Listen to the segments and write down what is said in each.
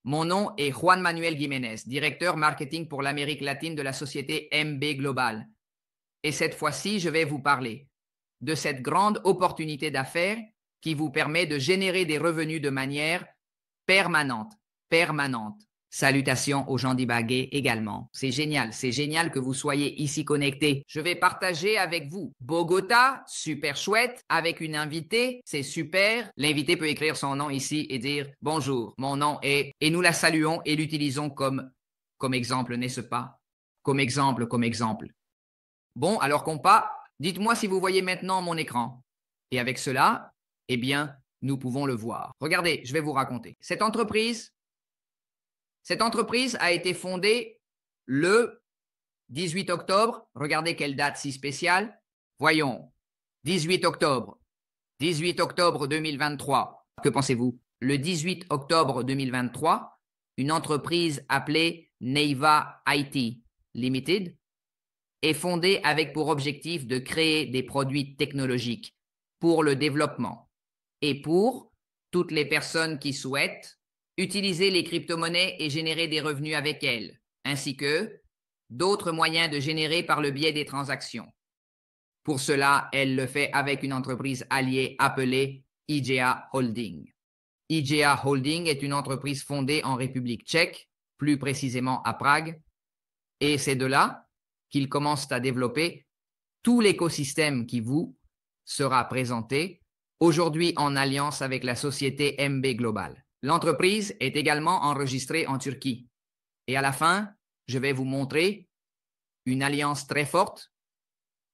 Mon nom est Juan Manuel Jiménez, directeur marketing pour l'Amérique latine de la société MB Global. Et cette fois-ci, je vais vous parler de cette grande opportunité d'affaires qui vous permet de générer des revenus de manière permanente. Permanente. Salutations aux gens d'Ibagué également. C'est génial que vous soyez ici connectés. Je vais partager avec vous Bogota, super chouette, avec une invitée, c'est super. L'invité peut écrire son nom ici et dire « Bonjour, mon nom est… » Et nous la saluons et l'utilisons comme exemple, n'est-ce pas? Comme exemple. Bon, alors compas, dites-moi si vous voyez maintenant mon écran. Et avec cela, eh bien, nous pouvons le voir. Regardez, je vais vous raconter. Cette entreprise a été fondée le 18 octobre. Regardez quelle date si spéciale. Voyons, 18 octobre. 18 octobre 2023. Que pensez-vous? Le 18 octobre 2023, une entreprise appelée Neiva IT Limited est fondée avec pour objectif de créer des produits technologiques pour le développement et pour toutes les personnes qui souhaitent utiliser les crypto-monnaies et générer des revenus avec elles, ainsi que d'autres moyens de générer par le biais des transactions. Pour cela, elle le fait avec une entreprise alliée appelée IGEA Holding. IGEA Holding est une entreprise fondée en République tchèque, plus précisément à Prague, et c'est de là qu'ils commencent à développer tout l'écosystème qui vous sera présenté aujourd'hui en alliance avec la société MB Global. L'entreprise est également enregistrée en Turquie. Et à la fin, je vais vous montrer une alliance très forte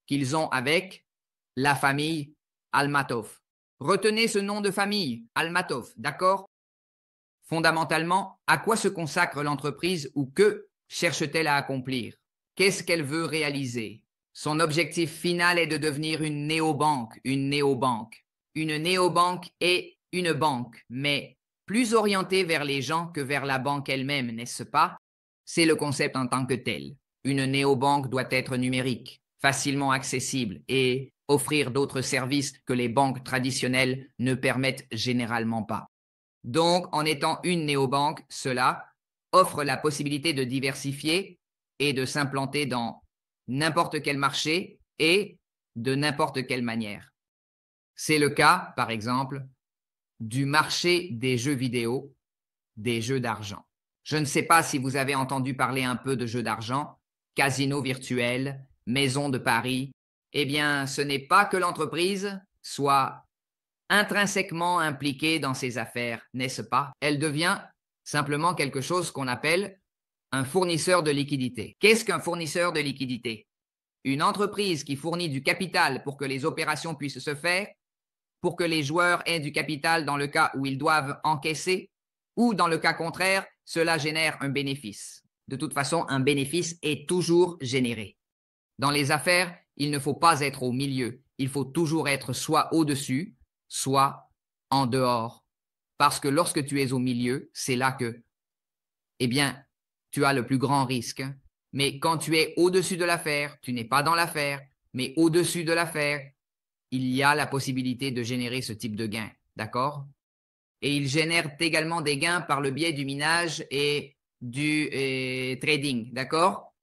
qu'ils ont avec la famille Almatov. Retenez ce nom de famille, Almatov, d'accord? Fondamentalement, à quoi se consacre l'entreprise ou que cherche-t-elle à accomplir? Qu'est-ce qu'elle veut réaliser? Son objectif final est de devenir une néobanque. Une néobanque est une banque, mais plus orientée vers les gens que vers la banque elle-même, n'est-ce pas? C'est le concept en tant que tel. Une néobanque doit être numérique, facilement accessible et offrir d'autres services que les banques traditionnelles ne permettent généralement pas. Donc, en étant une néobanque, cela offre la possibilité de diversifier et de s'implanter dans n'importe quel marché et de n'importe quelle manière. C'est le cas, par exemple, du marché des jeux vidéo, des jeux d'argent. Je ne sais pas si vous avez entendu parler un peu de jeux d'argent, casinos virtuels, maisons de paris. Eh bien, ce n'est pas que l'entreprise soit intrinsèquement impliquée dans ces affaires, n'est-ce pas? Elle devient simplement quelque chose qu'on appelle un fournisseur de liquidité. Qu'est-ce qu'un fournisseur de liquidité? Une entreprise qui fournit du capital pour que les opérations puissent se faire, pour que les joueurs aient du capital dans le cas où ils doivent encaisser, ou dans le cas contraire, cela génère un bénéfice. De toute façon, un bénéfice est toujours généré. Dans les affaires, il ne faut pas être au milieu. Il faut toujours être soit au-dessus, soit en dehors. Parce que lorsque tu es au milieu, c'est là que, eh bien, tu as le plus grand risque. Mais quand tu es au-dessus de l'affaire, tu n'es pas dans l'affaire, mais au-dessus de l'affaire, il y a la possibilité de générer ce type de gain. D'accord? Et ils génèrent également des gains par le biais du minage et du trading. D'accord?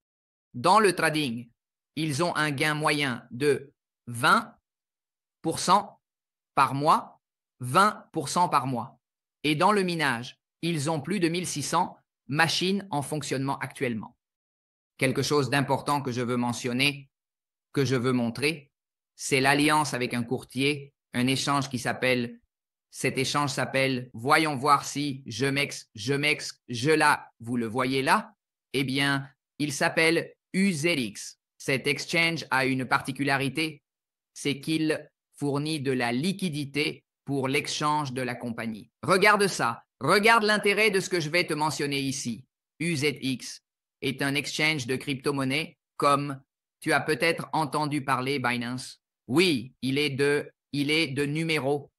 Dans le trading, ils ont un gain moyen de 20% par mois, 20% par mois. Et dans le minage, ils ont plus de 1600 machines en fonctionnement actuellement. Quelque chose d'important que je veux mentionner, que je veux montrer, c'est l'alliance avec un courtier, un échange cet échange s'appelle, voyons voir si je là, vous le voyez là, eh bien, il s'appelle UZX. Cet exchange a une particularité, c'est qu'il fournit de la liquidité pour l'exchange de la compagnie. Regarde ça, regarde l'intérêt de ce que je vais te mentionner ici. UZX est un exchange de crypto-monnaies comme tu as peut-être entendu parler Binance. Oui, il est de numéro.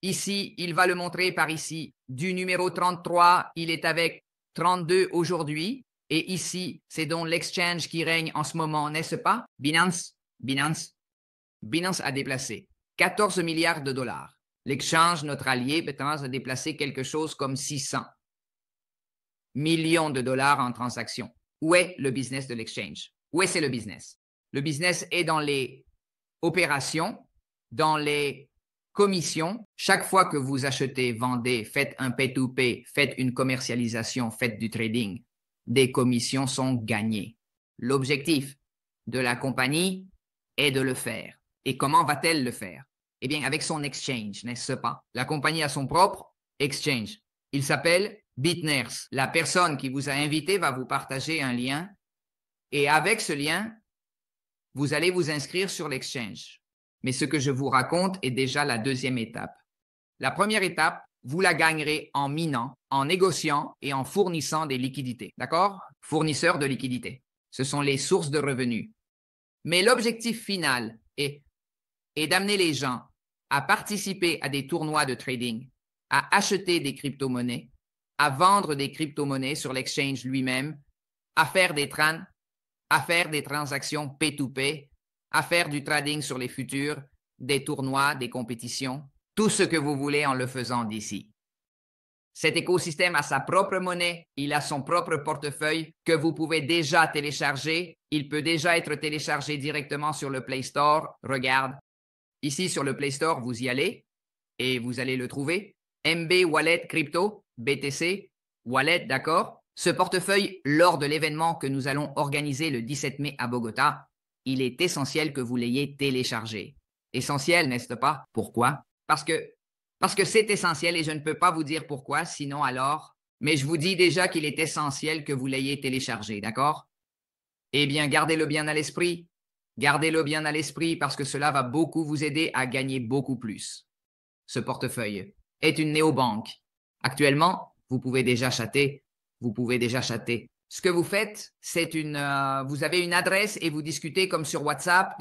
Ici, il va le montrer par ici. Du numéro 33, il est avec 32 aujourd'hui. Et ici, c'est donc l'exchange qui règne en ce moment, n'est-ce pas? Binance a déplacé 14 milliards de dollars. L'exchange, notre allié, Binance a déplacé quelque chose comme 600. millions de dollars en transactions. Où est le business de l'exchange? Où est-ce le business? Le business est dans les opérations, dans les commissions. Chaque fois que vous achetez, vendez, faites un pay-to-pay, faites une commercialisation, faites du trading, des commissions sont gagnées. L'objectif de la compagnie est de le faire. Et comment va-t-elle le faire? Eh bien, avec son exchange, n'est-ce pas? La compagnie a son propre exchange. Il s'appelle Bitners. La personne qui vous a invité va vous partager un lien et avec ce lien, vous allez vous inscrire sur l'exchange. Mais ce que je vous raconte est déjà la deuxième étape. La première étape, vous la gagnerez en minant, en négociant et en fournissant des liquidités. D'accord? Fournisseurs de liquidités. Ce sont les sources de revenus. Mais l'objectif final est d'amener les gens à participer à des tournois de trading, à acheter des crypto-monnaies, à vendre des crypto-monnaies sur l'exchange lui-même, à faire des trades, à faire des transactions P2P, à faire du trading sur les futurs, des tournois, des compétitions, tout ce que vous voulez en le faisant d'ici. Cet écosystème a sa propre monnaie, il a son propre portefeuille que vous pouvez déjà télécharger. Il peut déjà être téléchargé directement sur le Play Store. Regarde, ici sur le Play Store, vous y allez et vous allez le trouver. MB Wallet Crypto, BTC, Wallet, d'accord? Ce portefeuille, lors de l'événement que nous allons organiser le 17 mai à Bogota, il est essentiel que vous l'ayez téléchargé. Essentiel, n'est-ce pas? Pourquoi? Parce que c'est essentiel et je ne peux pas vous dire pourquoi, sinon alors, mais je vous dis déjà qu'il est essentiel que vous l'ayez téléchargé, d'accord? Eh bien, gardez-le bien à l'esprit. Gardez-le bien à l'esprit parce que cela va beaucoup vous aider à gagner beaucoup plus. Ce portefeuille est une néobanque. Actuellement, vous pouvez déjà chatter. Ce que vous faites, c'est vous avez une adresse et vous discutez comme sur WhatsApp,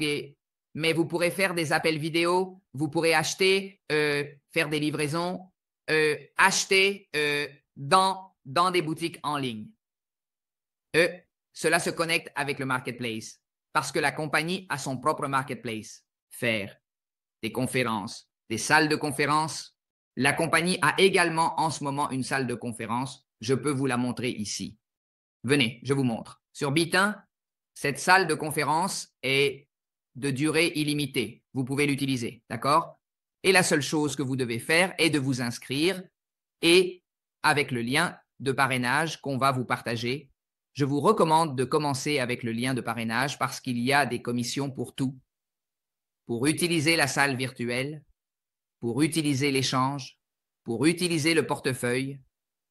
mais vous pourrez faire des appels vidéo, vous pourrez acheter, faire des livraisons, acheter dans des boutiques en ligne. Cela se connecte avec le marketplace parce que la compagnie a son propre marketplace. Faire des conférences, des salles de conférences. La compagnie a également en ce moment une salle de conférence. Je peux vous la montrer ici. Venez, je vous montre. Sur Bit1, cette salle de conférence est de durée illimitée. Vous pouvez l'utiliser, d'accord? Et la seule chose que vous devez faire est de vous inscrire et avec le lien de parrainage qu'on va vous partager, je vous recommande de commencer avec le lien de parrainage parce qu'il y a des commissions pour tout. Pour utiliser la salle virtuelle, pour utiliser l'échange, pour utiliser le portefeuille,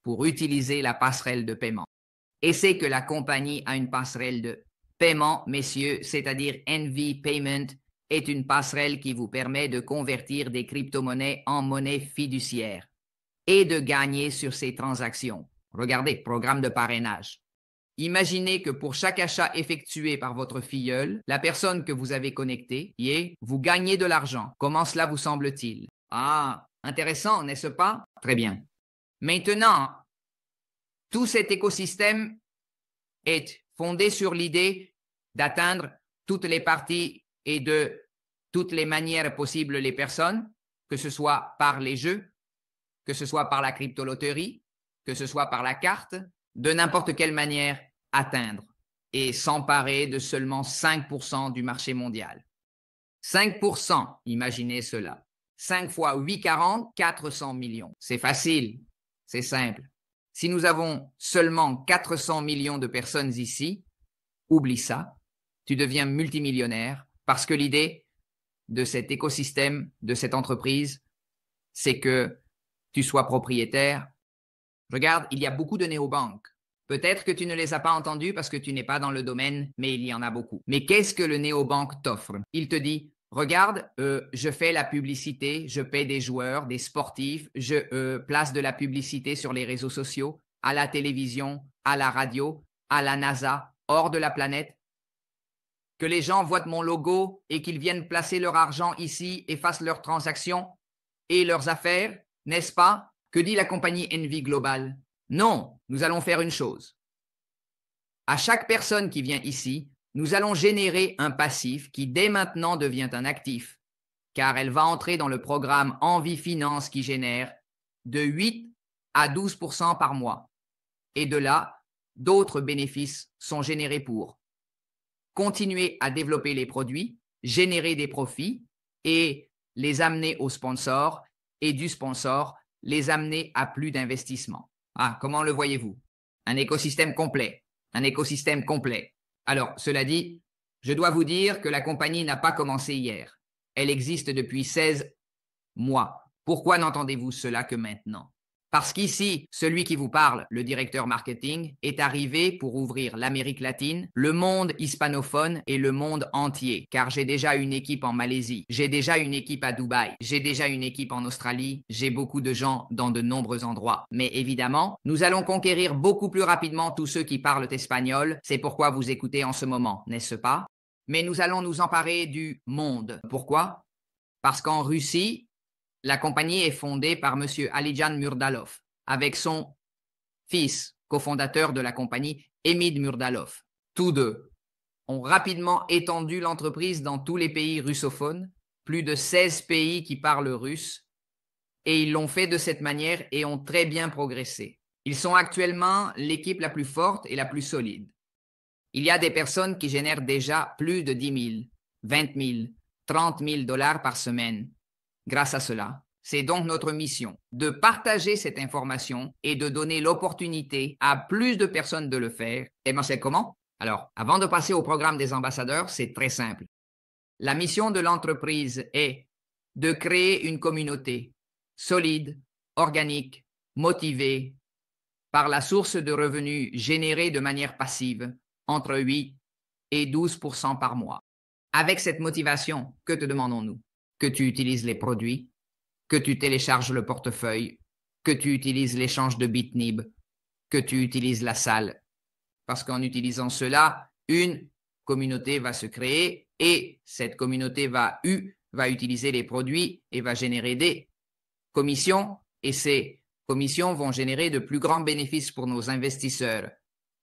pour utiliser la passerelle de paiement. Et c'est que la compagnie a une passerelle de paiement, messieurs, c'est-à-dire NV Payment, est une passerelle qui vous permet de convertir des crypto-monnaies en monnaie fiduciaire et de gagner sur ces transactions. Regardez, programme de parrainage. Imaginez que pour chaque achat effectué par votre filleul, la personne que vous avez connectée, vous gagnez de l'argent. Comment cela vous semble-t-il? Ah, intéressant, n'est-ce pas? Très bien. Maintenant, tout cet écosystème est fondé sur l'idée d'atteindre toutes les parties et de toutes les manières possibles les personnes, que ce soit par les jeux, que ce soit par la crypto-loterie, que ce soit par la carte, de n'importe quelle manière atteindre et s'emparer de seulement 5% du marché mondial. 5%, imaginez cela. 5 fois 8, 40, 400 millions. C'est facile, c'est simple. Si nous avons seulement 400 millions de personnes ici, oublie ça, tu deviens multimillionnaire parce que l'idée de cet écosystème, de cette entreprise, c'est que tu sois propriétaire. Regarde, il y a beaucoup de néobanques. Peut-être que tu ne les as pas entendues parce que tu n'es pas dans le domaine, mais il y en a beaucoup. Mais qu'est-ce que le néobanque t'offre? Il te dit, regarde, je fais la publicité, je paie des joueurs, des sportifs, je place de la publicité sur les réseaux sociaux, à la télévision, à la radio, à la NASA, hors de la planète. Que les gens voient mon logo et qu'ils viennent placer leur argent ici et fassent leurs transactions et leurs affaires, n'est-ce pas? Que dit la compagnie NV Global? Non, nous allons faire une chose. À chaque personne qui vient ici, nous allons générer un passif qui dès maintenant devient un actif, car elle va entrer dans le programme Envie Finance qui génère de 8 à 12% par mois. Et de là, d'autres bénéfices sont générés pour continuer à développer les produits, générer des profits et les amener aux sponsors et du sponsor, les amener à plus d'investissement. Ah, comment le voyez-vous? Un écosystème complet. Un écosystème complet. Alors, cela dit, je dois vous dire que la compagnie n'a pas commencé hier. Elle existe depuis 16 mois. Pourquoi n'entendez-vous cela que maintenant? Parce qu'ici, celui qui vous parle, le directeur marketing, est arrivé pour ouvrir l'Amérique latine, le monde hispanophone et le monde entier. Car j'ai déjà une équipe en Malaisie, j'ai déjà une équipe à Dubaï, j'ai déjà une équipe en Australie, j'ai beaucoup de gens dans de nombreux endroits. Mais évidemment, nous allons conquérir beaucoup plus rapidement tous ceux qui parlent espagnol. C'est pourquoi vous écoutez en ce moment, n'est-ce pas? Mais nous allons nous emparer du monde. Pourquoi? Parce qu'en Russie, la compagnie est fondée par M. Alijan Murdalov, avec son fils, cofondateur de la compagnie, Emid Murdalov. Tous deux ont rapidement étendu l'entreprise dans tous les pays russophones, plus de 16 pays qui parlent russe, et ils l'ont fait de cette manière et ont très bien progressé. Ils sont actuellement l'équipe la plus forte et la plus solide. Il y a des personnes qui génèrent déjà plus de 10 000, 20 000, 30 000 dollars par semaine grâce à cela. C'est donc notre mission de partager cette information et de donner l'opportunité à plus de personnes de le faire. Et bien, c'est comment? Alors, avant de passer au programme des ambassadeurs, c'est très simple. La mission de l'entreprise est de créer une communauté solide, organique, motivée par la source de revenus générés de manière passive entre 8 et 12% par mois. Avec cette motivation, que te demandons-nous? Que tu utilises les produits, que tu télécharges le portefeuille, que tu utilises l'échange de Bitnib, que tu utilises la salle. Parce qu'en utilisant cela, une communauté va se créer et cette communauté va utiliser les produits et va générer des commissions et ces commissions vont générer de plus grands bénéfices pour nos investisseurs,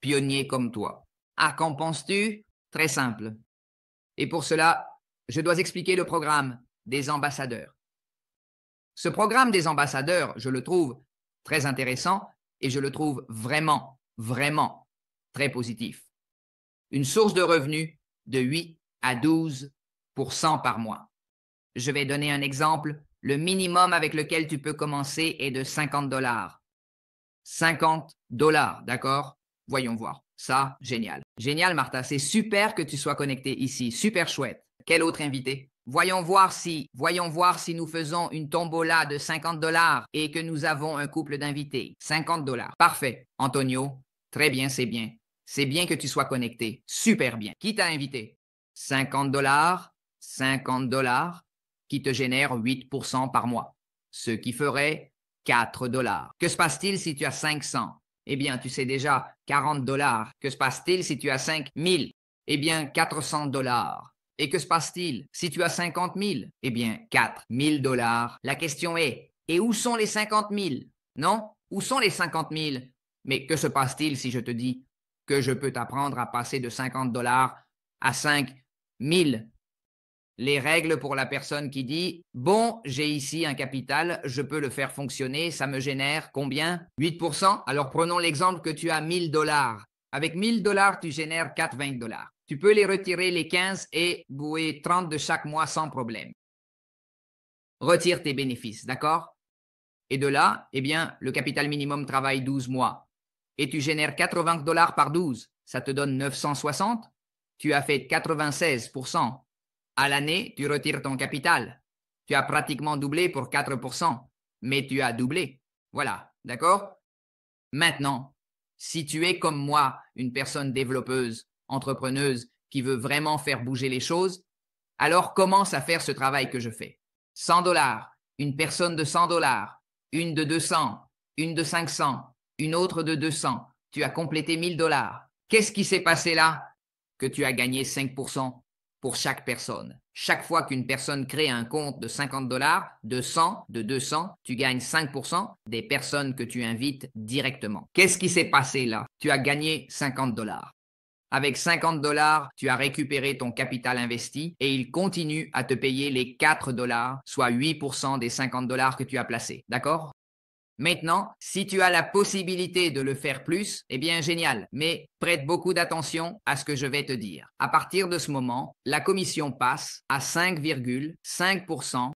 pionniers comme toi. Ah, qu'en penses-tu? Très simple. Et pour cela, je dois expliquer le programme des ambassadeurs. Ce programme des ambassadeurs, je le trouve très intéressant et je le trouve vraiment, vraiment très positif. Une source de revenus de 8 à 12% par mois. Je vais donner un exemple. Le minimum avec lequel tu peux commencer est de 50 dollars. 50 dollars, d'accord? Voyons voir. Ça, génial. Génial, Martha. C'est super que tu sois connecté ici. Super chouette. Quel autre invité? Voyons voir si nous faisons une tombola de 50 dollars et que nous avons un couple d'invités. 50 dollars. Parfait. Antonio, très bien, c'est bien. C'est bien que tu sois connecté. Super bien. Qui t'a invité? 50 dollars, 50 dollars, qui te génère 8% par mois. Ce qui ferait 4 dollars. Que se passe-t-il si tu as 500? Eh bien, tu sais déjà, 40 dollars. Que se passe-t-il si tu as 5 000? Eh bien, 400 dollars. Et que se passe-t-il si tu as 50 000? Eh bien, 4 000 dollars. La question est, et où sont les 50 000? Non? Où sont les 50 000? Mais que se passe-t-il si je te dis que je peux t'apprendre à passer de 50 dollars à 5 000? Les règles pour la personne qui dit « Bon, j'ai ici un capital, je peux le faire fonctionner, ça me génère combien? 8%? Alors prenons l'exemple que tu as 1000 dollars. Avec 1000 dollars, tu génères 4,20 dollars. Tu peux les retirer les 15 et bouer 30 de chaque mois sans problème. Retire tes bénéfices, d'accord? Et de là, eh bien, le capital minimum travaille 12 mois. Et tu génères 80 dollars par 12, ça te donne 960. Tu as fait 96%. À l'année, tu retires ton capital. Tu as pratiquement doublé pour 4%, mais tu as doublé. Voilà, d'accord? Maintenant, si tu es comme moi, une personne développeuse, entrepreneuse, qui veut vraiment faire bouger les choses, alors commence à faire ce travail que je fais. 100 dollars, une personne de 100 dollars, une de 200, une de 500, une autre de 200. Tu as complété 1000 dollars. Qu'est-ce qui s'est passé là? Que tu as gagné 5% pour chaque personne. Chaque fois qu'une personne crée un compte de 50 dollars, de 100, de 200, tu gagnes 5% des personnes que tu invites directement. Qu'est-ce qui s'est passé là? Tu as gagné 50 dollars. Avec 50 dollars, tu as récupéré ton capital investi et il continue à te payer les 4 dollars, soit 8% des 50 dollars que tu as placés. D'accord? Maintenant, si tu as la possibilité de le faire plus, eh bien génial, mais prête beaucoup d'attention à ce que je vais te dire. À partir de ce moment, la commission passe à 5,5%,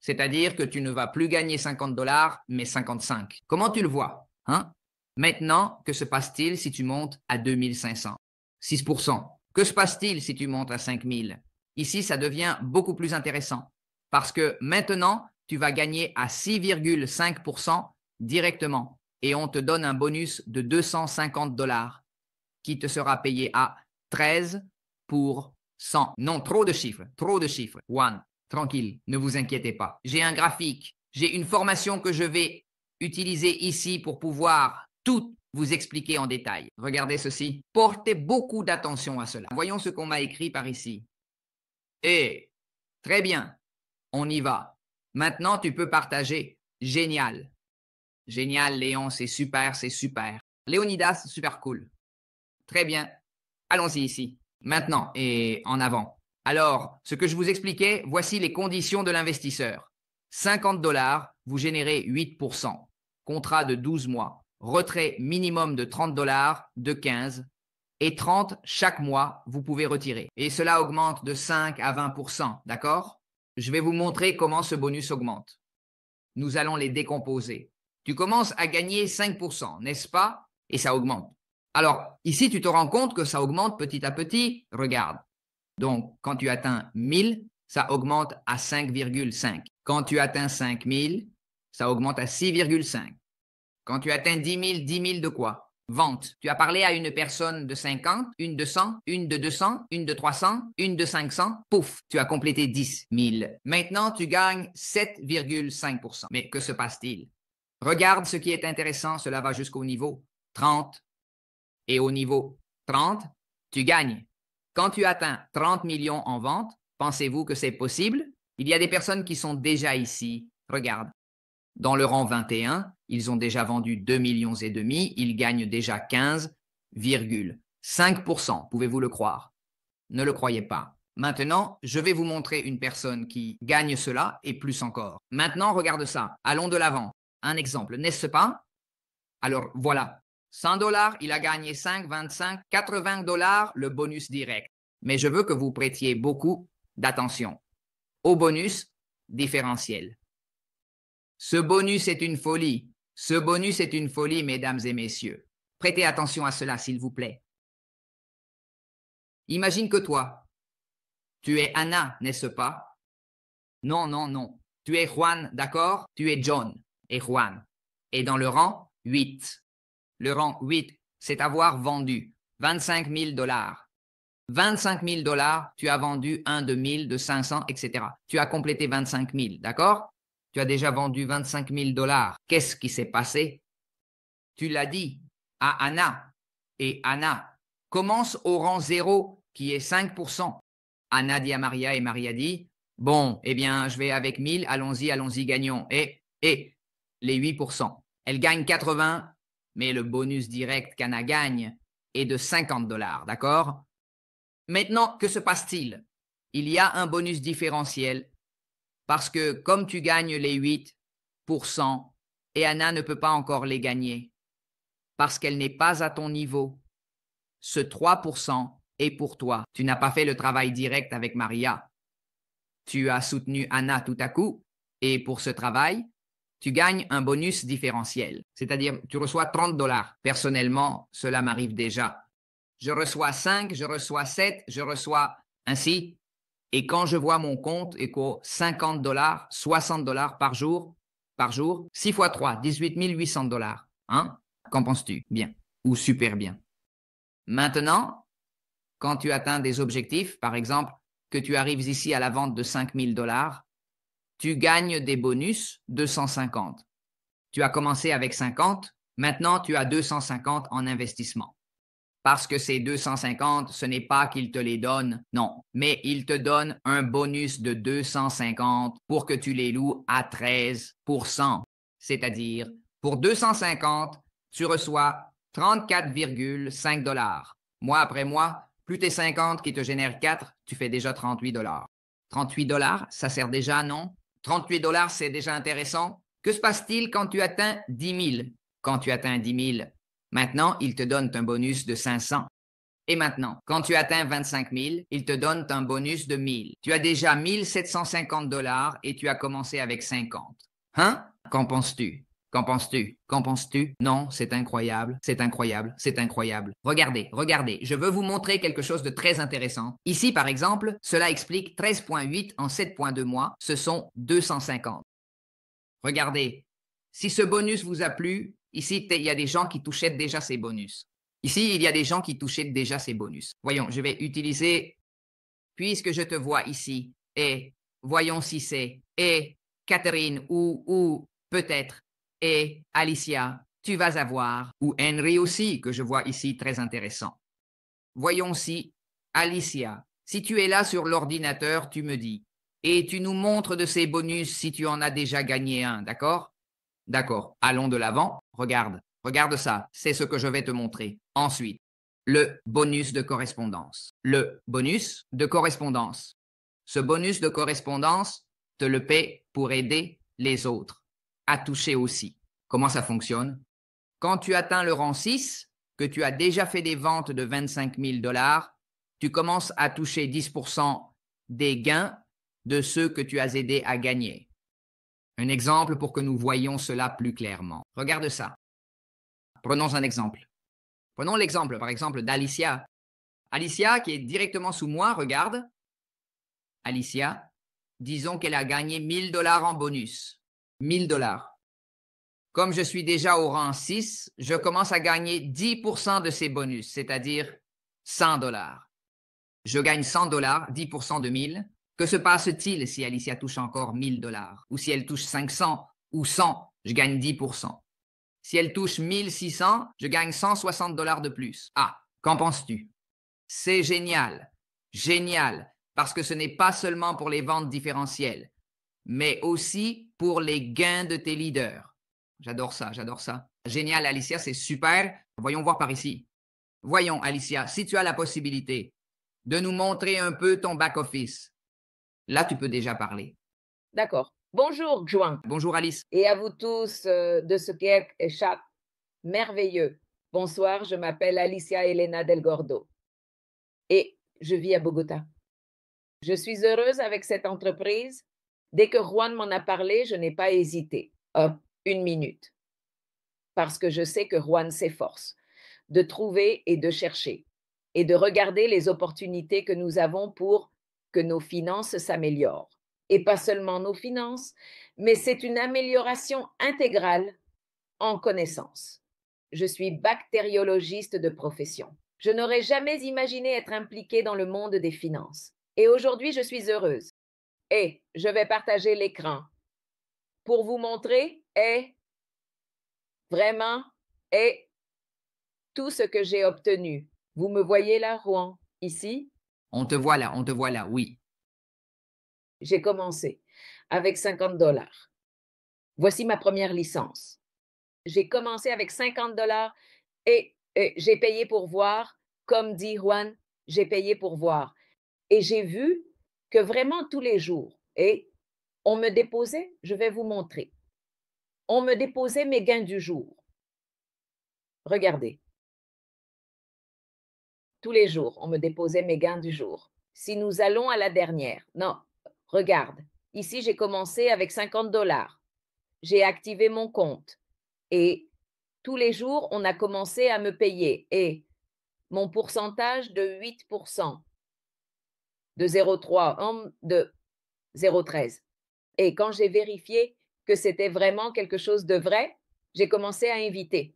c'est-à-dire que tu ne vas plus gagner 50 dollars, mais 55. Comment tu le vois, hein? Maintenant, que se passe-t-il si tu montes à 2500? 6%. Que se passe-t-il si tu montes à 5000? Ici, ça devient beaucoup plus intéressant parce que maintenant, tu vas gagner à 6,5% directement et on te donne un bonus de 250 dollars qui te sera payé à 13%. Non, trop de chiffres, trop de chiffres. One, tranquille, ne vous inquiétez pas. J'ai un graphique, j'ai une formation que je vais utiliser ici pour pouvoir tout vous expliquer en détail. Regardez ceci. Portez beaucoup d'attention à cela. Voyons ce qu'on m'a écrit par ici. Et très bien, on y va. Maintenant, tu peux partager. Génial. Génial, Léon, c'est super, c'est super. Léonidas, super cool. Très bien. Allons-y ici. Maintenant et en avant. Alors, ce que je vous expliquais, voici les conditions de l'investisseur. 50 dollars, vous générez 8%. Contrat de 12 mois. Retrait minimum de 30 dollars, de 15. Et 30 chaque mois, vous pouvez retirer. Et cela augmente de 5 à 20%, d'accord? Je vais vous montrer comment ce bonus augmente. Nous allons les décomposer. Tu commences à gagner 5%, n'est-ce pas? Et ça augmente. Alors, ici, tu te rends compte que ça augmente petit à petit. Regarde. Donc, quand tu atteins 1000, ça augmente à 5,5. Quand tu atteins 5000, ça augmente à 6,5. Quand tu atteins 10 000, 10 000 de quoi? Vente. Tu as parlé à une personne de 50, une de 100, une de 200, une de 300, une de 500. Pouf, tu as complété 10 000. Maintenant, tu gagnes 7,5%. Mais que se passe-t-il? Regarde ce qui est intéressant, cela va jusqu'au niveau 30. Et au niveau 30, tu gagnes. Quand tu atteins 30 millions en vente, pensez-vous que c'est possible? Il y a des personnes qui sont déjà ici. Regarde. Dans le rang 21, ils ont déjà vendu 2,5 millions, ils gagnent déjà 15,5%. Pouvez-vous le croire? Ne le croyez pas. Maintenant, je vais vous montrer une personne qui gagne cela et plus encore. Maintenant, regarde ça. Allons de l'avant. Un exemple, n'est-ce pas? Alors, voilà. 100 dollars, il a gagné 5, 25, 80 dollars, le bonus direct. Mais je veux que vous prêtiez beaucoup d'attention au bonus différentiel. Ce bonus est une folie. Ce bonus est une folie, mesdames et messieurs. Prêtez attention à cela, s'il vous plaît. Imagine que toi, tu es Anna, n'est-ce pas? Non, non, non. Tu es Juan, d'accord? Tu es John et Juan. Et dans le rang 8. Le rang 8, c'est avoir vendu 25 000 dollars. 25 000 dollars, tu as vendu un de 1000, de 500, etc. Tu as complété 25 000, d'accord? Tu as déjà vendu 25 000 dollars. Qu'est-ce qui s'est passé? Tu l'as dit à Anna. Et Anna commence au rang 0, qui est 5%. Anna dit à Maria et Maria dit, bon, eh bien, je vais avec 1000, allons-y, gagnons. Et les 8%. Elle gagne 80, mais le bonus direct qu'Anna gagne est de 50 dollars, d'accord? Maintenant, que se passe-t-il? Il y a un bonus différentiel parce que comme tu gagnes les 8% et Anna ne peut pas encore les gagner parce qu'elle n'est pas à ton niveau, ce 3% est pour toi. Tu n'as pas fait le travail direct avec Maria. Tu as soutenu Anna tout à coup et pour ce travail, tu gagnes un bonus différentiel, c'est-à-dire tu reçois 30 dollars. Personnellement, cela m'arrive déjà. Je reçois 5, je reçois 7, je reçois ainsi. Et quand je vois mon compte éco 50 dollars, 60 dollars par jour, 6 fois 3, 18 800 dollars. Hein? Qu'en penses-tu? Bien. Ou super bien. Maintenant, quand tu atteins des objectifs, par exemple, que tu arrives ici à la vente de 5 000 dollars, tu gagnes des bonus de 150. Tu as commencé avec 50, maintenant tu as 250 en investissement. Parce que ces 250, ce n'est pas qu'ils te les donnent, non, mais ils te donnent un bonus de 250 pour que tu les loues à 13%. C'est-à-dire, pour 250, tu reçois 34,5 dollars. Mois après mois, plus tes 50 qui te génèrent 4, tu fais déjà 38 dollars. 38 dollars, ça sert déjà, non? 38 dollars, c'est déjà intéressant? Que se passe-t-il quand tu atteins 10 000? Quand tu atteins 10 000, maintenant, il te donne un bonus de 500. Et maintenant, quand tu atteins 25 000, il te donne un bonus de 1000. Tu as déjà 1 750 $ et tu as commencé avec 50. Hein? Qu'en penses-tu? Qu'en penses-tu? Qu'en penses-tu? Non, c'est incroyable, c'est incroyable, c'est incroyable. Regardez, regardez, je veux vous montrer quelque chose de très intéressant. Ici, par exemple, cela explique 13,8 en 7,2 mois, ce sont 250. Regardez, si ce bonus vous a plu, ici, il y a des gens qui touchaient déjà ces bonus. Ici, il y a des gens qui touchaient déjà ces bonus. Voyons, je vais utiliser, puisque je te vois ici, et voyons si c'est, et Catherine ou peut-être, et Alicia, tu vas avoir, ou Henry aussi, que je vois ici, très intéressant. Voyons si, Alicia, si tu es là sur l'ordinateur, tu me dis, et tu nous montres de ces bonus si tu en as déjà gagné un, d'accord? D'accord, allons de l'avant. Regarde, regarde ça, c'est ce que je vais te montrer. Ensuite, le bonus de correspondance. Le bonus de correspondance. Ce bonus de correspondance te le paie pour aider les autres à toucher aussi. Comment ça fonctionne? Quand tu atteins le rang 6, que tu as déjà fait des ventes de 25 000 $, tu commences à toucher 10% des gains de ceux que tu as aidés à gagner. Un exemple pour que nous voyions cela plus clairement. Regarde ça. Prenons un exemple. Prenons l'exemple, par exemple, d'Alicia. Alicia, qui est directement sous moi, regarde. Alicia, disons qu'elle a gagné 1 000 $ en bonus. 1 000 $. Comme je suis déjà au rang 6, je commence à gagner 10% de ces bonus, c'est-à-dire 100 $. Je gagne 100 $, 10% de 1000. Que se passe-t-il si Alicia touche encore 1 000 $? Ou si elle touche 500 ou 100, je gagne 10%. Si elle touche 1 600, je gagne 160 $ de plus. Ah, qu'en penses-tu? C'est génial. Génial. Parce que ce n'est pas seulement pour les ventes différentielles, mais aussi pour les gains de tes leaders. J'adore ça, j'adore ça. Génial, Alicia, c'est super. Voyons voir par ici. Voyons, Alicia, si tu as la possibilité de nous montrer un peu ton back-office. Là, tu peux déjà parler. D'accord. Bonjour, Juan. Bonjour, Alice. Et à vous tous de ce Québec et chat merveilleux. Bonsoir, je m'appelle Alicia Elena Del Gordo et je vis à Bogota. Je suis heureuse avec cette entreprise. Dès que Juan m'en a parlé, je n'ai pas hésité. Une minute. Parce que je sais que Juan s'efforce de trouver et de chercher et de regarder les opportunités que nous avons pour que nos finances s'améliorent. Et pas seulement nos finances, mais c'est une amélioration intégrale en connaissances. Je suis bactériologiste de profession. Je n'aurais jamais imaginé être impliquée dans le monde des finances. Et aujourd'hui, je suis heureuse. Et je vais partager l'écran pour vous montrer vraiment tout ce que j'ai obtenu. Vous me voyez là, Juan, ici? On te voit là, oui. J'ai commencé avec 50 $. Voici ma première licence. J'ai commencé avec 50 $ et j'ai payé pour voir. Comme dit Juan, j'ai payé pour voir. Et j'ai vu que vraiment tous les jours, et on me déposait, je vais vous montrer, on me déposait mes gains du jour. Regardez. Tous les jours, on me déposait mes gains du jour. Si nous allons à la dernière, non, regarde, ici j'ai commencé avec 50 $. J'ai activé mon compte et tous les jours, on a commencé à me payer et mon pourcentage de 8%, de 0,3, de 0,13. Et quand j'ai vérifié que c'était vraiment quelque chose de vrai, j'ai commencé à inviter.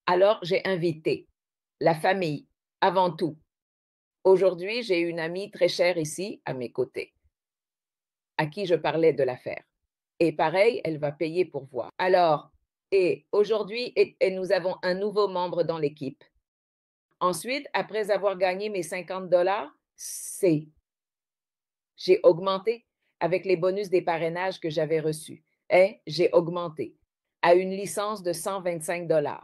Alors, j'ai invité la famille avant tout. Aujourd'hui, j'ai une amie très chère ici, à mes côtés, à qui je parlais de l'affaire. Et pareil, elle va payer pour voir. Alors, et aujourd'hui, et nous avons un nouveau membre dans l'équipe. Ensuite, après avoir gagné mes 50 $, j'ai augmenté avec les bonus des parrainages que j'avais reçus. Et j'ai augmenté à une licence de 125 $.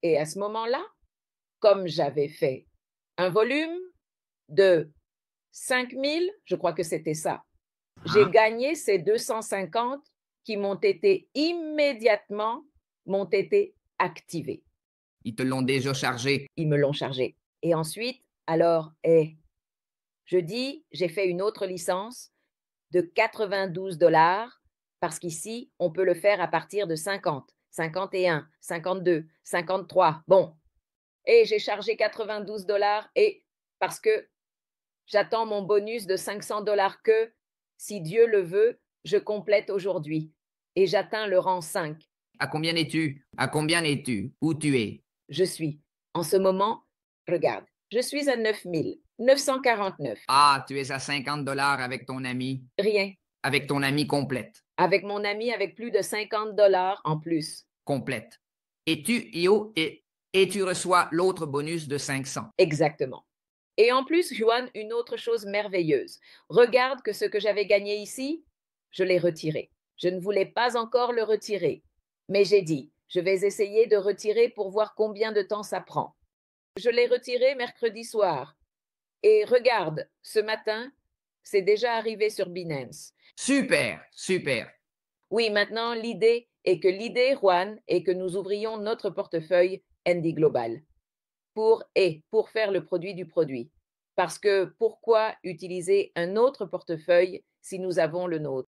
Et à ce moment-là, comme j'avais fait un volume de 5 000, je crois que c'était ça, j'ai gagné ces 250 qui m'ont été immédiatement, m'ont été activés. Ils te l'ont déjà chargé. Ils me l'ont chargé. Et ensuite, alors, jeudi, j'ai fait une autre licence de 92 $ parce qu'ici, on peut le faire à partir de 50, 51, 52, 53. Bon, et j'ai chargé 92 $ et parce que j'attends mon bonus de 500 $ que, si Dieu le veut, je complète aujourd'hui et j'atteins le rang 5. À combien es-tu? À combien es-tu? Où tu es? Je suis, en ce moment, regarde, je suis à 9 949. Ah, tu es à 50 $ avec ton ami. Rien. Avec ton ami complète. Avec mon ami avec plus de 50 $ en plus. Complète. Et tu reçois l'autre bonus de 500. Exactement. Et en plus, Juan, une autre chose merveilleuse. Regarde que ce que j'avais gagné ici, je l'ai retiré. Je ne voulais pas encore le retirer. Mais j'ai dit, je vais essayer de retirer pour voir combien de temps ça prend. Je l'ai retiré mercredi soir. Et regarde, ce matin, c'est déjà arrivé sur Binance. Super, super. Oui, maintenant, l'idée, Juan, est que nous ouvrions notre portefeuille ND Global pour faire le produit du produit. Parce que pourquoi utiliser un autre portefeuille si nous avons le nôtre?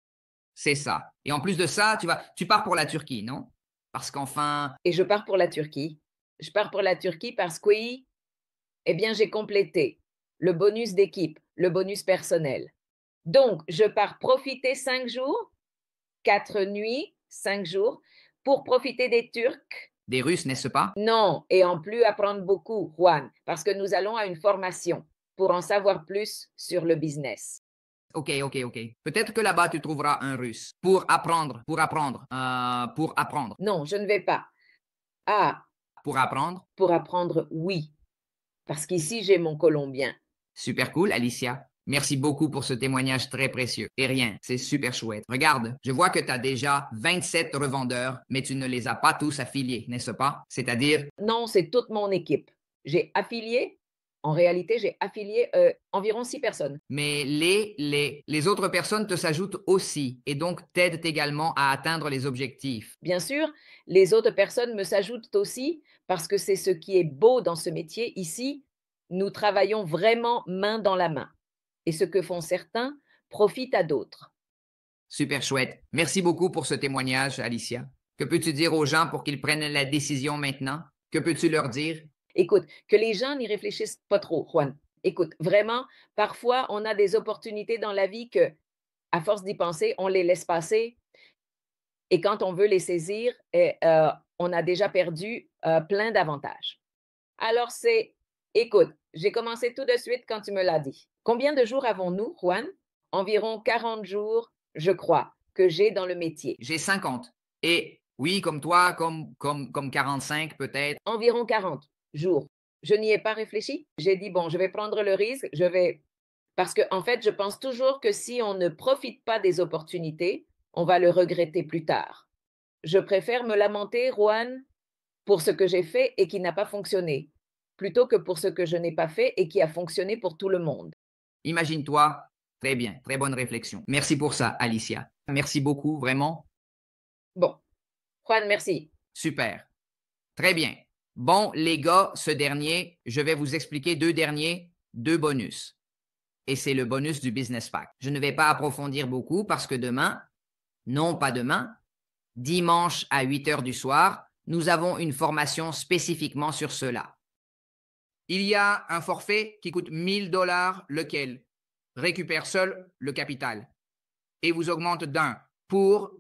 C'est ça. Et en plus de ça, tu pars pour la Turquie, non? Parce qu'enfin, Et je pars pour la Turquie. Je pars pour la Turquie parce que, oui, eh bien, j'ai complété le bonus d'équipe, le bonus personnel. Donc, je pars profiter 5 jours, 4 nuits, 5 jours, pour profiter des Turcs. des Russes, n'est-ce pas? Non, et en plus apprendre beaucoup, Juan, parce que nous allons à une formation pour en savoir plus sur le business. Ok, ok, ok. Peut-être que là-bas, tu trouveras un Russe pour apprendre, pour apprendre, Non, je ne vais pas. Ah, pour apprendre. pour apprendre, oui, parce qu'ici, j'ai mon colombien. Super cool, Alicia. Merci beaucoup pour ce témoignage très précieux. Et rien, c'est super chouette. Regarde, je vois que tu as déjà 27 revendeurs, mais tu ne les as pas tous affiliés, n'est-ce pas? C'est-à-dire, Non, c'est toute mon équipe. En réalité, j'ai affilié environ 6 personnes. mais les autres personnes te s'ajoutent aussi et donc t'aident également à atteindre les objectifs. Bien sûr, les autres personnes me s'ajoutent aussi parce que c'est ce qui est beau dans ce métier. Ici, nous travaillons vraiment main dans la main. Et ce que font certains profite à d'autres. Super chouette. Merci beaucoup pour ce témoignage, Alicia. Que peux-tu dire aux gens pour qu'ils prennent la décision maintenant? Que peux-tu leur dire? Écoute, que les gens n'y réfléchissent pas trop, Juan. Écoute, vraiment, parfois, on a des opportunités dans la vie que, à force d'y penser, on les laisse passer. Et quand on veut les saisir, on a déjà perdu plein d'avantages. Alors, écoute, j'ai commencé tout de suite quand tu me l'as dit. Combien de jours avons-nous, Juan? Environ 40 jours, je crois, que j'ai dans le métier. J'ai 50. Et oui, comme toi, comme 45 peut-être. Environ 40 jours. Je n'y ai pas réfléchi. J'ai dit, bon, je vais prendre le risque, parce que, en fait, je pense toujours que si on ne profite pas des opportunités, on va le regretter plus tard. Je préfère me lamenter, Juan, pour ce que j'ai fait et qui n'a pas fonctionné, plutôt que pour ce que je n'ai pas fait et qui a fonctionné pour tout le monde. Imagine-toi. Très bien, très bonne réflexion. Merci pour ça, Alicia. Merci beaucoup, vraiment. Bon, Juan, merci. Super. Très bien. Bon, les gars, ce dernier, je vais vous expliquer deux bonus. Et c'est le bonus du Business Pack. Je ne vais pas approfondir beaucoup parce que demain, non pas demain, dimanche à 8 heures du soir, nous avons une formation spécifiquement sur cela. Il y a un forfait qui coûte 1 000 $, lequel récupère seul le capital et vous augmente d'un pour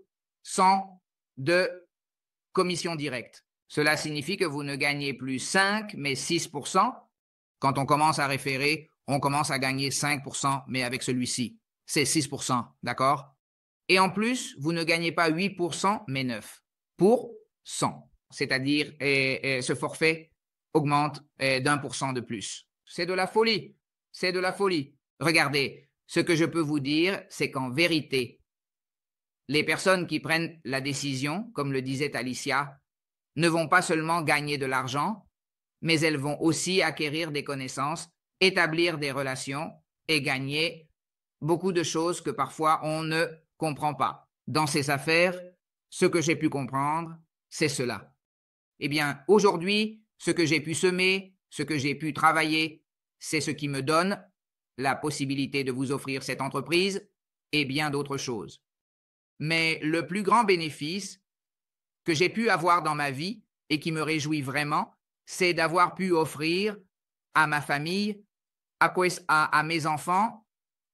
100 de commission directe. Cela signifie que vous ne gagnez plus 5, mais 6%. Quand on commence à référer, on commence à gagner 5%, mais avec celui-ci, c'est 6%, d'accord? Et en plus, vous ne gagnez pas 8%, mais 9% pour 100. C'est-à-dire, ce forfait augmente d'1% de plus. C'est de la folie. C'est de la folie. Regardez, ce que je peux vous dire, c'est qu'en vérité, les personnes qui prennent la décision, comme le disait Alicia, ne vont pas seulement gagner de l'argent, mais elles vont aussi acquérir des connaissances, établir des relations et gagner beaucoup de choses que parfois on ne comprend pas. dans ces affaires, ce que j'ai pu comprendre, c'est cela. Eh bien, aujourd'hui, ce que j'ai pu semer, ce que j'ai pu travailler, c'est ce qui me donne la possibilité de vous offrir cette entreprise et bien d'autres choses. Mais le plus grand bénéfice que j'ai pu avoir dans ma vie et qui me réjouit vraiment, c'est d'avoir pu offrir à ma famille, à mes enfants,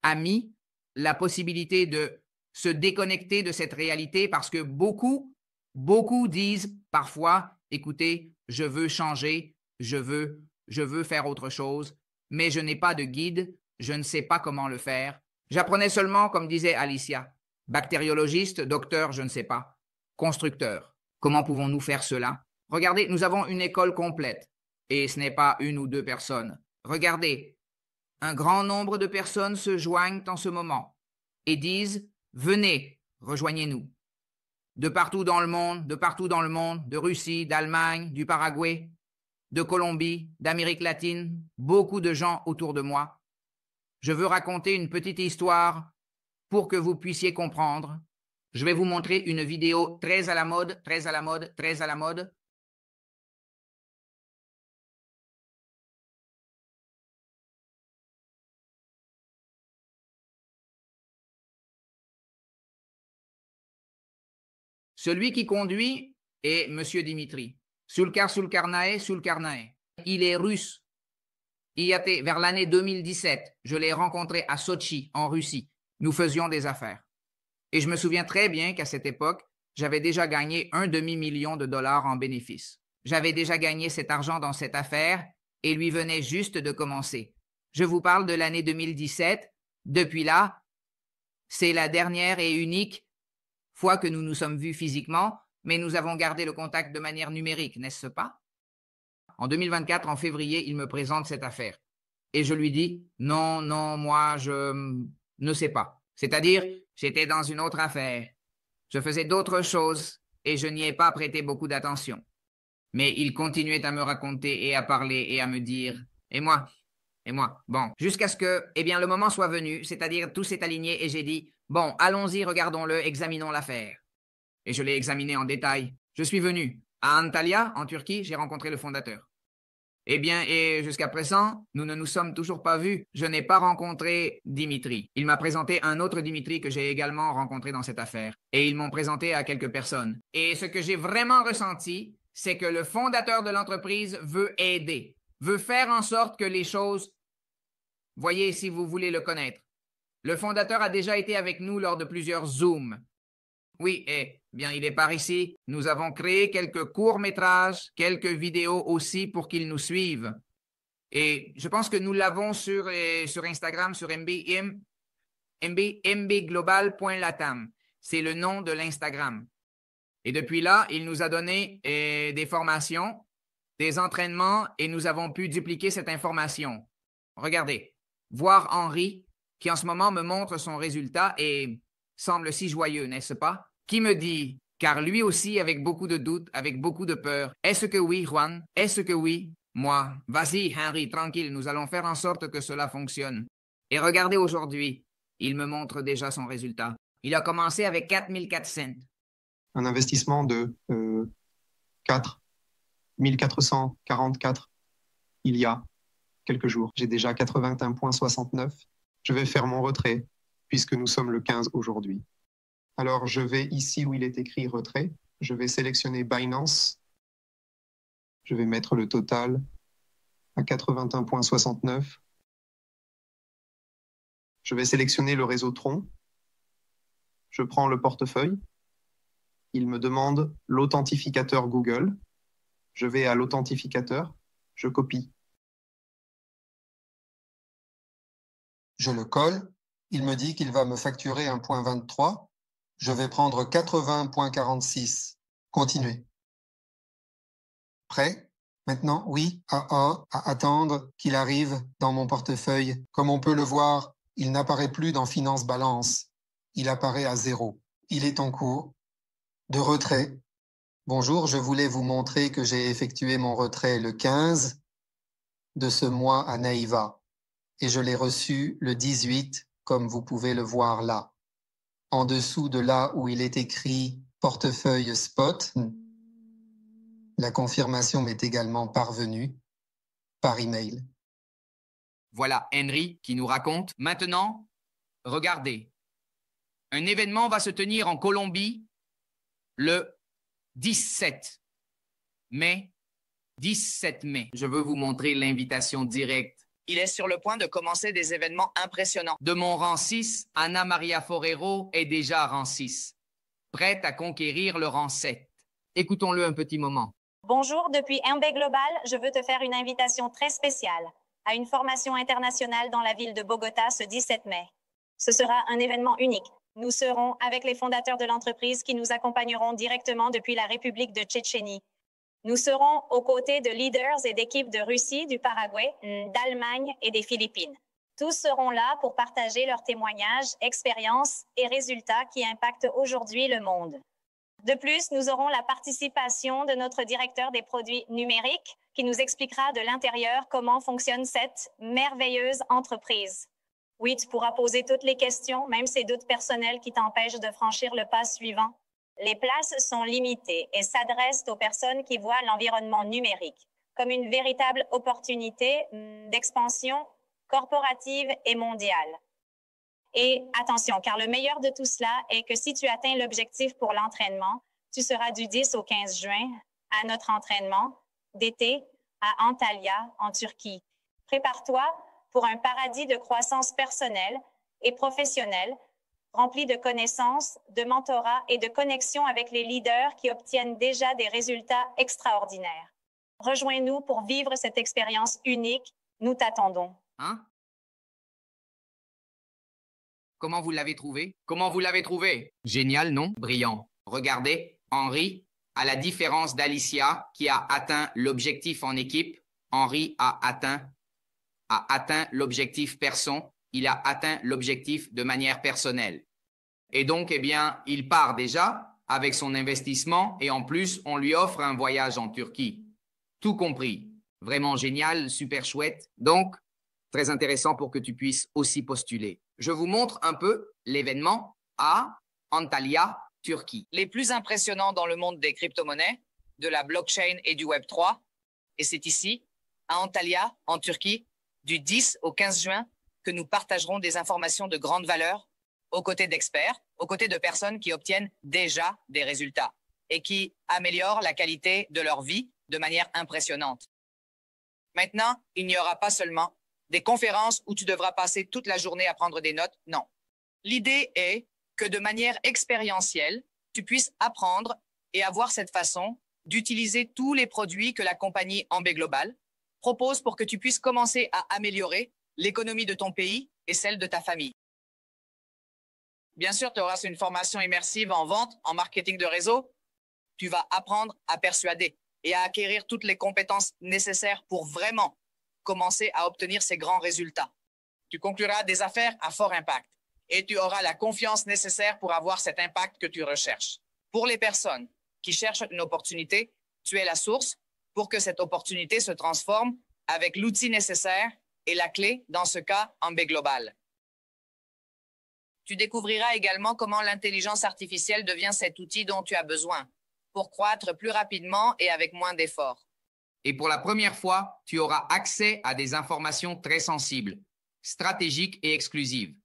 amis, la possibilité de se déconnecter de cette réalité parce que beaucoup disent parfois, écoutez, je veux changer, je veux faire autre chose, mais je n'ai pas de guide, je ne sais pas comment le faire. J'apprenais seulement, comme disait Alicia, bactériologiste, docteur, je ne sais pas, constructeur. Comment pouvons-nous faire cela? Regardez, nous avons une école complète et ce n'est pas une ou deux personnes. Regardez, un grand nombre de personnes se joignent en ce moment et disent « Venez, rejoignez-nous ». De partout dans le monde, de Russie, d'Allemagne, du Paraguay, de Colombie, d'Amérique latine, beaucoup de gens autour de moi. Je veux raconter une petite histoire pour que vous puissiez comprendre. Je vais vous montrer une vidéo très à la mode, très à la mode, très à la mode. Celui qui conduit est Monsieur Dimitri. Sulkarnae. Il est russe. Il y a vers l'année 2017, je l'ai rencontré à Sochi, en Russie. Nous faisions des affaires. Et je me souviens très bien qu'à cette époque, j'avais déjà gagné un demi-million de dollars en bénéfices. J'avais déjà gagné cet argent dans cette affaire et lui venait juste de commencer. Je vous parle de l'année 2017. Depuis là, c'est la dernière et unique fois que nous nous sommes vus physiquement, mais nous avons gardé le contact de manière numérique, n'est-ce pas? En 2024, en février, il me présente cette affaire. Et je lui dis, non, moi, je ne sais pas. C'est-à-dire, j'étais dans une autre affaire. Je faisais d'autres choses et je n'y ai pas prêté beaucoup d'attention. Mais il continuait à me raconter et à parler et à me dire, et moi, bon, jusqu'à ce que, eh bien, le moment soit venu, c'est-à-dire tout s'est aligné et j'ai dit, bon, allons-y, regardons-le, examinons l'affaire. Et je l'ai examiné en détail. Je suis venu à Antalya, en Turquie, j'ai rencontré le fondateur. Eh bien, et jusqu'à présent, nous ne nous sommes toujours pas vus. Je n'ai pas rencontré Dimitri. Il m'a présenté un autre Dimitri que j'ai également rencontré dans cette affaire. Et ils m'ont présenté à quelques personnes. Et ce que j'ai vraiment ressenti, c'est que le fondateur de l'entreprise veut aider, veut faire en sorte que les choses... Voyez si vous voulez le connaître. Le fondateur a déjà été avec nous lors de plusieurs Zooms. Oui, bien, il est par ici. Nous avons créé quelques courts-métrages, quelques vidéos aussi pour qu'ils nous suivent. Et je pense que nous l'avons sur Instagram, sur mbglobal.latam. C'est le nom de l'Instagram. Et depuis là, il nous a donné des formations, des entraînements, et nous avons pu dupliquer cette information. Regardez, voir Henri, qui en ce moment me montre son résultat et semble si joyeux, n'est-ce pas? Qui me dit, car lui aussi avec beaucoup de doutes, avec beaucoup de peur, est-ce que oui, Juan? Est-ce que oui? Moi, vas-y, Henry, tranquille, nous allons faire en sorte que cela fonctionne. Et regardez aujourd'hui, il me montre déjà son résultat. Il a commencé avec 4400. Un investissement de 4 444 il y a quelques jours. J'ai déjà 81,69. Je vais faire mon retrait puisque nous sommes le 15 aujourd'hui. Alors, je vais ici où il est écrit retrait. Je vais sélectionner Binance. Je vais mettre le total à 81,69. Je vais sélectionner le réseau Tron. Je prends le portefeuille. Il me demande l'authentificateur Google. Je vais à l'authentificateur. Je copie. Je le colle. Il me dit qu'il va me facturer 1,23. Je vais prendre 80,46. Continuez. Prêt? Maintenant, oui, à attendre qu'il arrive dans mon portefeuille. Comme on peut le voir, il n'apparaît plus dans Finance Balance. Il apparaît à 0. Il est en cours de retrait. Bonjour, je voulais vous montrer que j'ai effectué mon retrait le 15 de ce mois à Naïva et je l'ai reçu le 18, comme vous pouvez le voir là. En dessous de là où il est écrit portefeuille spot, la confirmation m'est également parvenue par email. Voilà Henry qui nous raconte. Maintenant, regardez. Un événement va se tenir en Colombie le 17 mai. 17 mai. Je veux vous montrer l'invitation directe. Il est sur le point de commencer des événements impressionnants. De mon rang 6, Anna Maria Forero est déjà rang 6, prête à conquérir le rang 7. Écoutons-le un petit moment. Bonjour, depuis MB Global, je veux te faire une invitation très spéciale à une formation internationale dans la ville de Bogota ce 17 mai. Ce sera un événement unique. Nous serons avec les fondateurs de l'entreprise qui nous accompagneront directement depuis la République de Tchétchénie. Nous serons aux côtés de leaders et d'équipes de Russie, du Paraguay, d'Allemagne et des Philippines. Tous seront là pour partager leurs témoignages, expériences et résultats qui impactent aujourd'hui le monde. De plus, nous aurons la participation de notre directeur des produits numériques qui nous expliquera de l'intérieur comment fonctionne cette merveilleuse entreprise. Oui, tu pourras poser toutes les questions, même ces doutes personnels qui t'empêchent de franchir le pas suivant. Les places sont limitées et s'adressent aux personnes qui voient l'environnement numérique comme une véritable opportunité d'expansion corporative et mondiale. Et attention, car le meilleur de tout cela est que si tu atteins l'objectif pour l'entraînement, tu seras du 10 au 15 juin à notre entraînement d'été à Antalya, en Turquie. Prépare-toi pour un paradis de croissance personnelle et professionnelle, rempli de connaissances, de mentorat et de connexions avec les leaders qui obtiennent déjà des résultats extraordinaires. Rejoins-nous pour vivre cette expérience unique. Nous t'attendons. Hein? Comment vous l'avez trouvé? Comment vous l'avez trouvé? Génial, non? Brillant. Regardez, Henry, à la différence d'Alicia qui a atteint l'objectif en équipe, Henry a atteint l'objectif perso. Il a atteint l'objectif de manière personnelle. Et donc, eh bien, il part déjà avec son investissement et en plus, on lui offre un voyage en Turquie. Tout compris. Vraiment génial, super chouette. Donc, très intéressant pour que tu puisses aussi postuler. Je vous montre un peu l'événement à Antalya, Turquie. Les plus impressionnants dans le monde des crypto-monnaies, de la blockchain et du Web3. Et c'est ici, à Antalya, en Turquie, du 10 au 15 juin, que nous partagerons des informations de grande valeur aux côtés d'experts, aux côtés de personnes qui obtiennent déjà des résultats et qui améliorent la qualité de leur vie de manière impressionnante. Maintenant, il n'y aura pas seulement des conférences où tu devras passer toute la journée à prendre des notes, non. L'idée est que de manière expérientielle, tu puisses apprendre et avoir cette façon d'utiliser tous les produits que la compagnie MB Global propose pour que tu puisses commencer à améliorer l'économie de ton pays et celle de ta famille. Bien sûr, tu auras une formation immersive en vente, en marketing de réseau. Tu vas apprendre à persuader et à acquérir toutes les compétences nécessaires pour vraiment commencer à obtenir ces grands résultats. Tu concluras des affaires à fort impact et tu auras la confiance nécessaire pour avoir cet impact que tu recherches. Pour les personnes qui cherchent une opportunité, tu es la source pour que cette opportunité se transforme avec l'outil nécessaire et la clé, dans ce cas, MB Global. Tu découvriras également comment l'intelligence artificielle devient cet outil dont tu as besoin pour croître plus rapidement et avec moins d'efforts. Et pour la première fois, tu auras accès à des informations très sensibles, stratégiques et exclusives.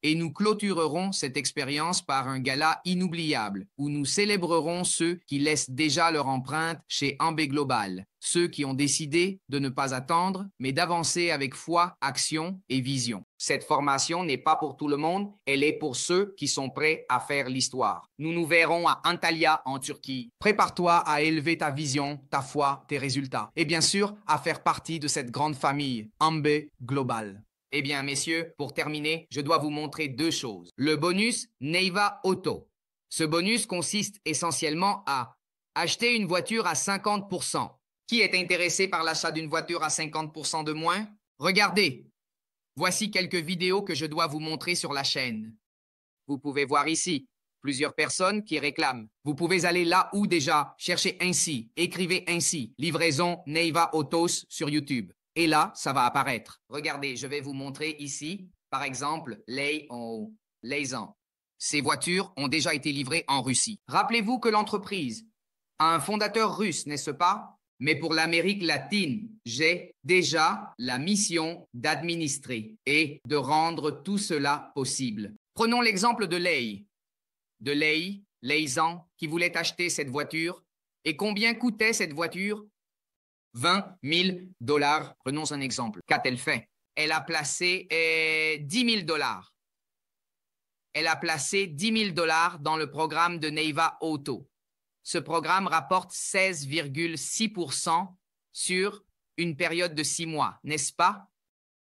Et nous clôturerons cette expérience par un gala inoubliable où nous célébrerons ceux qui laissent déjà leur empreinte chez MB Global, ceux qui ont décidé de ne pas attendre, mais d'avancer avec foi, action et vision. Cette formation n'est pas pour tout le monde, elle est pour ceux qui sont prêts à faire l'histoire. Nous nous verrons à Antalya, en Turquie. Prépare-toi à élever ta vision, ta foi, tes résultats. Et bien sûr, à faire partie de cette grande famille, MB Global. Eh bien, messieurs, pour terminer, je dois vous montrer deux choses. Le bonus Neiva Auto. Ce bonus consiste essentiellement à acheter une voiture à 50%. Qui est intéressé par l'achat d'une voiture à 50% de moins? Regardez. Voici quelques vidéos que je dois vous montrer sur la chaîne. Vous pouvez voir ici plusieurs personnes qui réclament. Vous pouvez aller là où déjà, cherchez ainsi, écrivez ainsi, livraison Neiva Autos sur YouTube. Et là, ça va apparaître. Regardez, je vais vous montrer ici, par exemple, Lei en Leisan. Ces voitures ont déjà été livrées en Russie. Rappelez-vous que l'entreprise a un fondateur russe, n'est-ce pas? Mais pour l'Amérique latine, j'ai déjà la mission d'administrer et de rendre tout cela possible. Prenons l'exemple de Leizan, qui voulait acheter cette voiture. Et combien coûtait cette voiture? 20 000 $. Prenons un exemple. Qu'a-t-elle fait? Elle a placé 10 000 $. Elle a placé 10 000 $ dans le programme de Neiva Auto. Ce programme rapporte 16,6% sur une période de 6 mois, n'est-ce pas?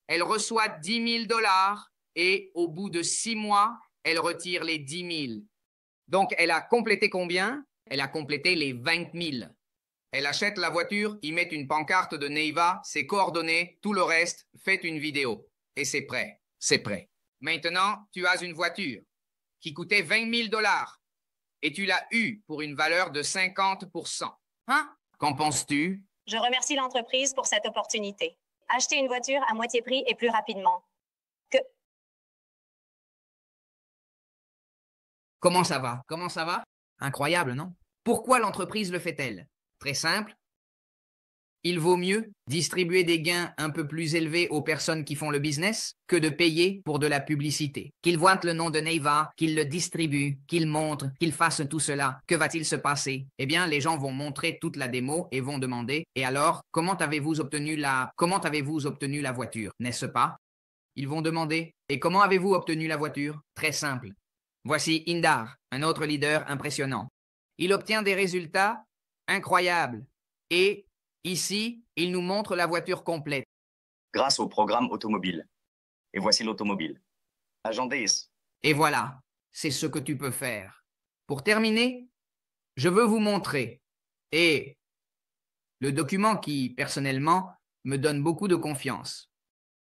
Elle reçoit 10 000 $ et au bout de 6 mois, elle retire les 10 000. Donc, elle a complété combien? Elle a complété les 20 000. Elle achète la voiture, y met une pancarte de Neiva, ses coordonnées, tout le reste, fait une vidéo. Et c'est prêt. C'est prêt. Maintenant, tu as une voiture qui coûtait 20 000 $ et tu l'as eue pour une valeur de 50%. Hein? Qu'en penses-tu? Je remercie l'entreprise pour cette opportunité. Acheter une voiture à moitié prix et plus rapidement. Comment ça va? Comment ça va? Incroyable, non? Pourquoi l'entreprise le fait-elle? Très simple. Il vaut mieux distribuer des gains un peu plus élevés aux personnes qui font le business que de payer pour de la publicité. Qu'ils voient le nom de Neiva, qu'ils le distribuent, qu'ils montrent, qu'ils fassent tout cela. Que va-t-il se passer? Eh bien, les gens vont montrer toute la démo et vont demander « Et alors, comment avez-vous obtenu la voiture, n'est-ce pas ?» Ils vont demander « Et comment avez-vous obtenu la voiture ?» Très simple. Voici Indar, un autre leader impressionnant. Il obtient des résultats incroyables et ici, il nous montre la voiture complète. Grâce au programme automobile. Et voici l'automobile. Agent DS. Et voilà, c'est ce que tu peux faire. Pour terminer, je veux vous montrer et le document qui, personnellement, me donne beaucoup de confiance.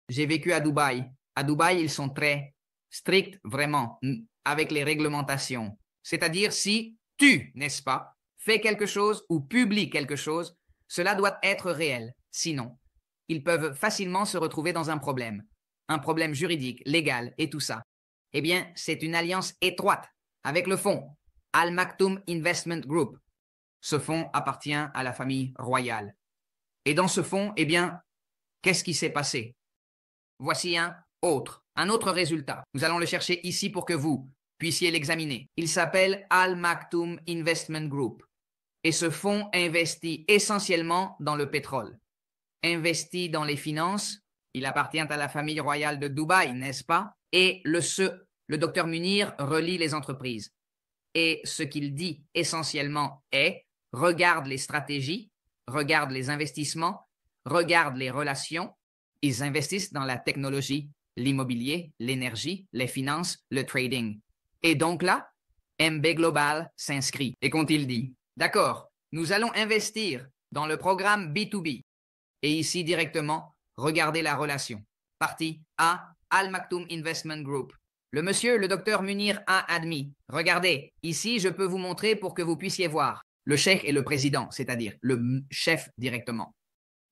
J'ai vécu à Dubaï. À Dubaï, ils sont très stricts, vraiment, avec les réglementations. C'est-à-dire, si tu, n'est-ce pas, fais quelque chose ou publies quelque chose, cela doit être réel. Sinon, ils peuvent facilement se retrouver dans un problème juridique, légal et tout ça. Eh bien, c'est une alliance étroite avec le fonds Al Maktoum Investment Group. Ce fonds appartient à la famille royale. Et dans ce fonds, eh bien, qu'est-ce qui s'est passé? Voici un autre résultat. Nous allons le chercher ici pour que vous puissiez l'examiner. Il s'appelle Al Maktoum Investment Group. Et ce fonds investit essentiellement dans le pétrole. Investit dans les finances. Il appartient à la famille royale de Dubaï, n'est-ce pas? Et le docteur Munir relie les entreprises. Et ce qu'il dit essentiellement est, regarde les stratégies, regarde les investissements, regarde les relations. Ils investissent dans la technologie, l'immobilier, l'énergie, les finances, le trading. Et donc là, MB Global s'inscrit. Et qu'ont-ils dit? D'accord, nous allons investir dans le programme B2B. Et ici directement, regardez la relation. Partie A, Al Maktoum Investment Group. Le monsieur, le docteur Munir a admis. Regardez, ici je peux vous montrer pour que vous puissiez voir. Le cheikh est le président, c'est-à-dire le chef directement.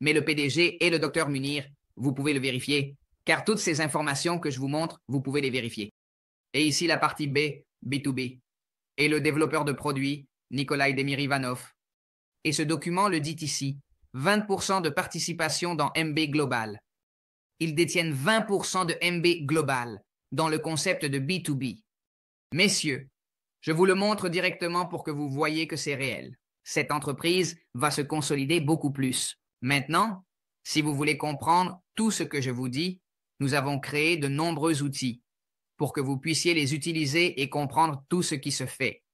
Mais le PDG et le docteur Munir, vous pouvez le vérifier, car toutes ces informations que je vous montre, vous pouvez les vérifier. Et ici la partie B, B2B. Et le développeur de produits, Nikolai Demirivanov. Et ce document le dit ici, 20% de participation dans MB Global. Ils détiennent 20% de MB Global dans le concept de B2B. Messieurs, je vous le montre directement pour que vous voyez que c'est réel. Cette entreprise va se consolider beaucoup plus. Maintenant, si vous voulez comprendre tout ce que je vous dis, nous avons créé de nombreux outils pour que vous puissiez les utiliser et comprendre tout ce qui se fait.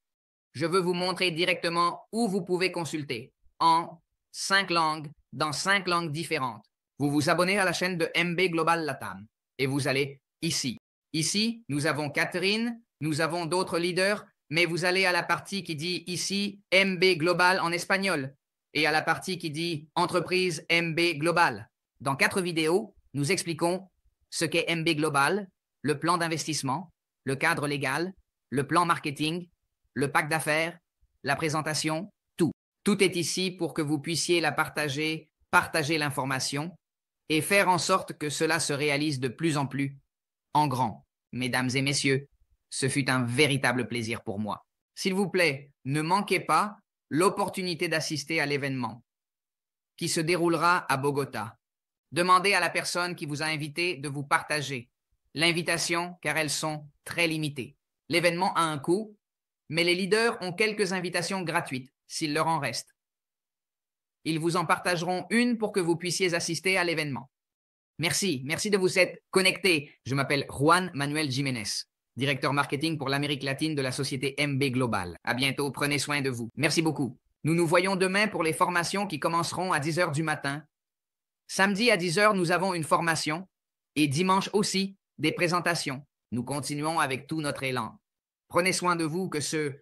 Je veux vous montrer directement où vous pouvez consulter, en 5 langues, dans 5 langues différentes. Vous vous abonnez à la chaîne de MB Global Latam et vous allez ici. Ici, nous avons Catherine, nous avons d'autres leaders, mais vous allez à la partie qui dit ici MB Global en espagnol et à la partie qui dit Entreprise MB Global. Dans 4 vidéos, nous expliquons ce qu'est MB Global, le plan d'investissement, le cadre légal, le plan marketing, le pack d'affaires, la présentation, tout. Tout est ici pour que vous puissiez la partager l'information et faire en sorte que cela se réalise de plus en plus en grand. Mesdames et messieurs, Ce fut un véritable plaisir pour moi. S'il vous plaît, ne manquez pas l'opportunité d'assister à l'événement qui se déroulera à Bogota. Demandez à la personne qui vous a invité de vous partager l'invitation car elles sont très limitées. L'événement a un coût, mais les leaders ont quelques invitations gratuites s'il leur en reste. Ils vous en partageront une pour que vous puissiez assister à l'événement. Merci de vous être connecté. Je m'appelle Juan Manuel Jiménez, directeur marketing pour l'Amérique latine de la société MB Global. À bientôt, prenez soin de vous. Merci beaucoup. Nous nous voyons demain pour les formations qui commenceront à 10 h du matin. Samedi à 10 h, nous avons une formation et dimanche aussi des présentations. Nous continuons avec tout notre élan. Prenez soin de vous, que ce